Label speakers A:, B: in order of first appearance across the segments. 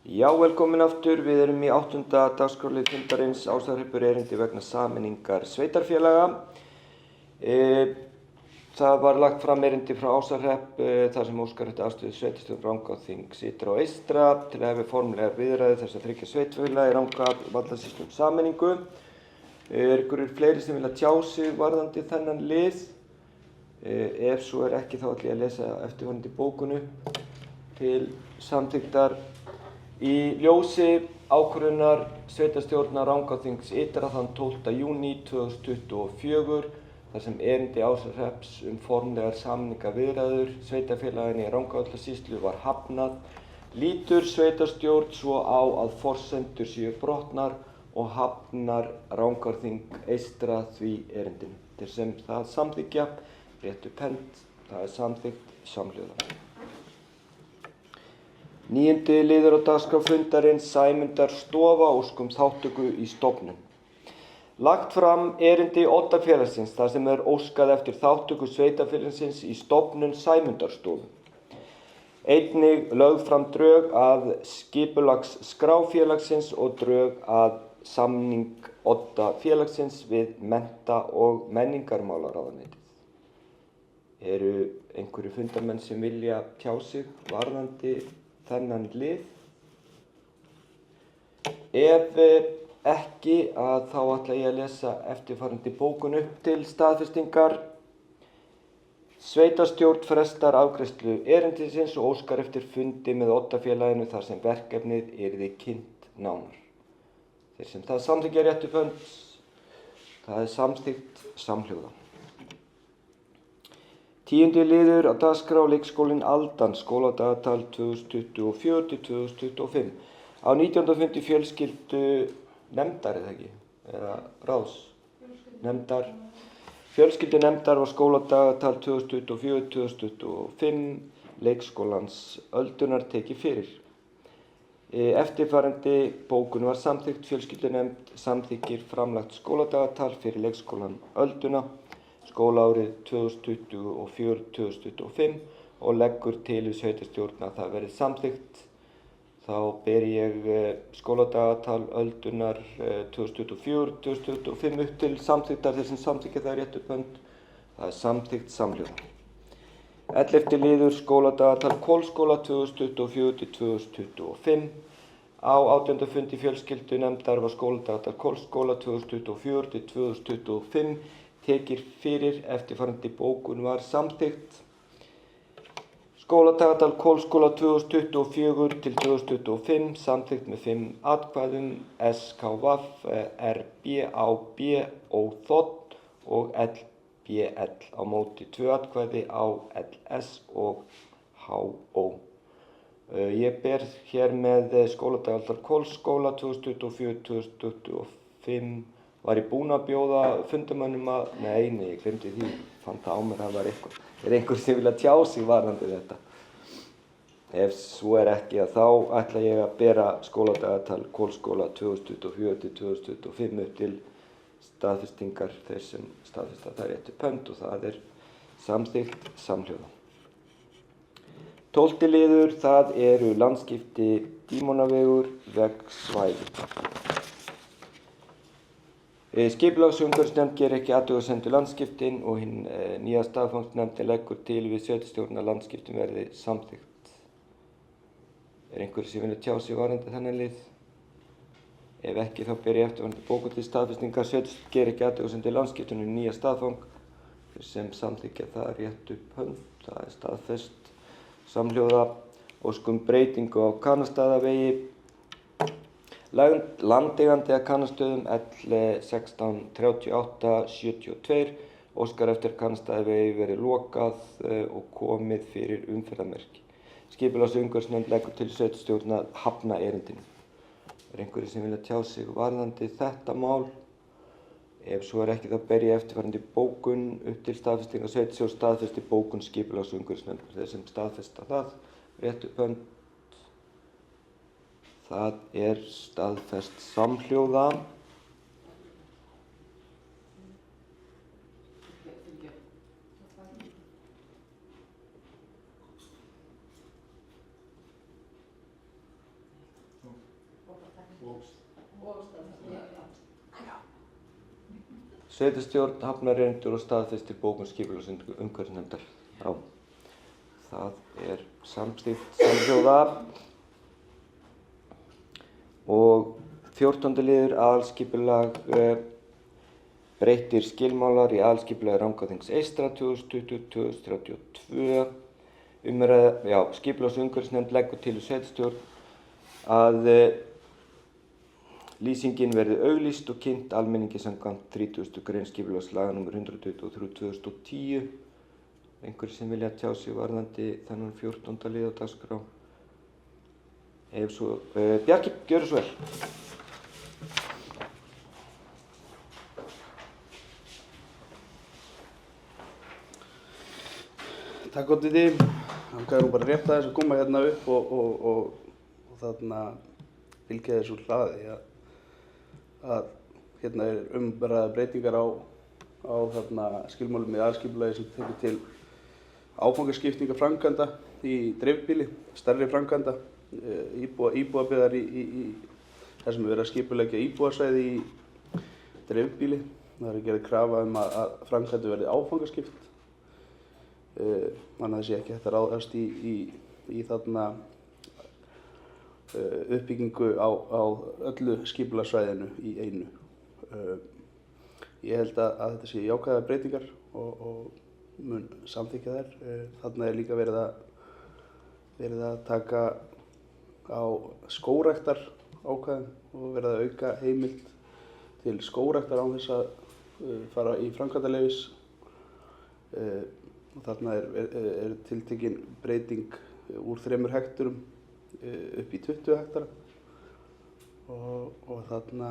A: Já, velkomin aftur. Við erum í 8. dagskrárlið fundarins Ásarhreppur erindi vegna sameiningar sveitarfélaga. Það var lagt fram erindi frá Ásarhrepp þar sem óskar eftir afstöðu sveitarstjórn Rangárþings ytra og eystra til að hefja formlegar viðræður þess að 3 sveitarfélaga í Rangárvallasýslu sameiningu. Einhverjir fleiri sem vilja tjá sig varðandi þennan lið? Ef svo ekki þá ætla ég að lesa eftirfarandi bókunu til samþykktar. Í ljósi ákvörðunar sveitarstjórnar Rangárþings ytra þann 12. júní 2024 þar sem erindi Ásarhrepps formlegar sameiningarviðræður sveitarfélaganna í Rangárvallasýslu var hafnað, lítur sveitarstjórn svo á að forsendur séu brotnar og hafnar Rangárþing eystra því erindinu. Þeir sem það samþykkja, réttu upp hönd, það er samþykkt samhljóða. 9. liður á dagskrá fundarins Sæmundarstofa óskum þátttöku í stofnun. Lagt fram erindi Oddafélagsins þar sem óskað eftir þátttöku sveitarfélagsins í stofnun Sæmundarstofu. Einnig lögð fram drög að skipulagsskrá félagsins og drög að samning Oddafélagsins við mennta- og menningarmálaráðuneytið. Eru einhverju fundarmenn sem vilja tjá sig varðandi þennan lið? Ef ekki þá ætla ég að lesa eftirfarandi bókun upp til staðfestingar. Sveitarstjórn frestar afgreiðslu erindisins og óskar eftir fundi með Oddafélaginu þar sem verkefnið yrði kynnt nánar. Þeir sem það samþykkja réttu upp hönd, það er samþykkt samhljóða. 10. liður á dagskrá leikskólinn Aldan, skóladagatal 2024-2025. Á 19. fundi fjölskyldu nefndar, eða ekki, eða ráðs nefndar. Fjölskyldu nefndar var skóladagatal 2024-2025 leikskólans Öldunar tekið fyrir. Eftirfarandi bókun var samþykkt. Fjölskyldu nefnd samþykkir framlagt skóladagatal fyrir leikskólan Ölduna skólaárið 2024-2025 og leggur til við sveitarstjórn að það verði samþykkt. Þá ber ég skóladagatal Öldunar 2024-2025 upp til samþykktar. Þeir sem samþykkja það rétt upp hönd, það er samþykkt samhljóða. 11. liður skóladagatal Hvolsskóla 2024-2025. Á 18. fundi fjölskyldu nefndar var skóladagatal Hvolsskóla 2024-2025 tekið fyrir. Eftirfarandi bókun var samþykkt. Skóladagatal Hvolsskóla 2024-2025 samþykkt með 5 atkvæðum, SKV, RB, AB, ÓÞ og LBL. Á móti 2 atkvæði, ALS og HO. Ég ber hér með skóladagatal Hvolsskóla 2024-2025. Var ég búinn að bjóða fundarmönnum að... Nei, ég glemdi því. Fann það á mér að það var eitthvað. Einhver sem vilja tjá sig varðandi þetta. Ef svo ekki þá ætla ég að bera skóladagatal Hvolsskóla 2024-2025 upp til staðfestingar þeir sem staðfesta það rétt upp hönd og það er samþykkt samhljóða. 12. liður, það eru landskipti Dímonavegur, vegsvæði. Skipulagsumhverfisnefnd gerir ekki athugasemd við landskiptin og hinn nýja staðfangsnefndin leggur til við sveitarstjórn að landskiptin verði samþykkt. Einhverjir sem vilja tjá sig varðandi þennan lið? Ef ekki þá ber ég eftirfarandi bókun til staðfestingar. Sveitarstjórn gerir ekki athugasemd við landskiptin og nýja staðfang. Þeir sem samþykkja það rétt upp hönd, það er staðfest samhljóða. Óskum breytingu á Kanastaðavegi. Landeigandi að kannastöðum L163872 óskar eftir Kanastaðavegi verið lokað og komið fyrir umferðarmerki. Skipulagsumhverfisnefnd leggur til sveitarstjórn að hafna erindinu. Einhverjir sem vilja tjá sig varðandi þetta mál? Ef svo ekki þá ber ég eftirfarandi bókun upp til staðfestingar. Sveitarstjórn staðfesti bókun skipulagsumhverfisnefndar. Þeir sem staðfesta það rétt upp hönd. Það er staðfest samhljóða. Sveitarstjórn hafnar erindi og staðfestir bókun skipulags- og umhverfisnefndar. Já, það er samþykkt samhljóða. Og 14. liður aðalskipulag breyttir skilmálar í aðalskipulagi Rangárþings eystra 2020-2032. Skipulags- og umhverfisnefnd leggur til sveitarstjórn að lýsingin verði auglýst og kynnt almenningi samkvæmt 30. grein skipulagslaga nr. 122/2010. Einhverjir sem vilja tjá sig varðandi þennan 14. lið á dagskrá? Ef svo, Bjarki, gjörðu svo vel.
B: Takk Oddviti. Það gæði nú bara rétt aðeins að koma hérna upp og þarna fylgja þessu hlaði að hérna ræða breytingar á þarna skilmálum í aðalskipulagi sem tekur til áfangaskiptinga framkvæmda í dreifbýli, stærri framkvæmda, íbúðabyggðar í þar sem verið að skipuleggja íbúðasvæði í dreifbýli. Það er gerð krafa að framkvæmdu verði áfangaskipt. Þannig að það sé ekki hægt að ráðast í þarna uppbyggingu á öllu skipulagssvæðinu í einu. Ég held að þetta sé jákvæðar breytingar og mun samþykkja þær. Þarna er líka verið að taka á skógræktar ákvæðum og verið að auka heimild til skógræktar án þess að fara í framkvæmdaleyfis. Þarna er tiltekin breyting úr 3 hekturum upp í 20 hektara og þarna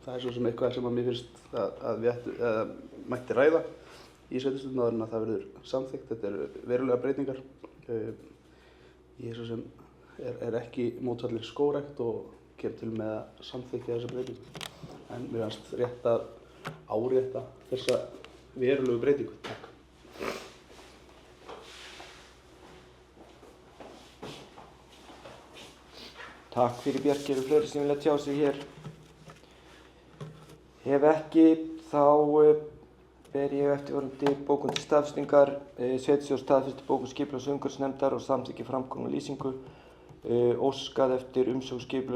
B: það er svo sem eitthvað sem að mér finnst að við mætti ræða í sveitarstjórn áður en að það verður samþykkt. Þetta eru verulega breytingar. Ég svo sem er ekki mótfallinn skógrækt og kem til með að samþykkja þessa breytingu. En mér finnst rétt að árétta þessa verulegu breytingu. Takk.
A: Takk fyrir Bjarki. Eru fleiri sem vilja tjá sig hér? Ef ekki, þá ber ég eftirfarandi bókun til staðfestingar. Sveitarstjórn staðfestir bókun skipulags- og umhverfisnefndar og samþykkir framkomna lýsingu. Óskað eftir umsögn skipulags-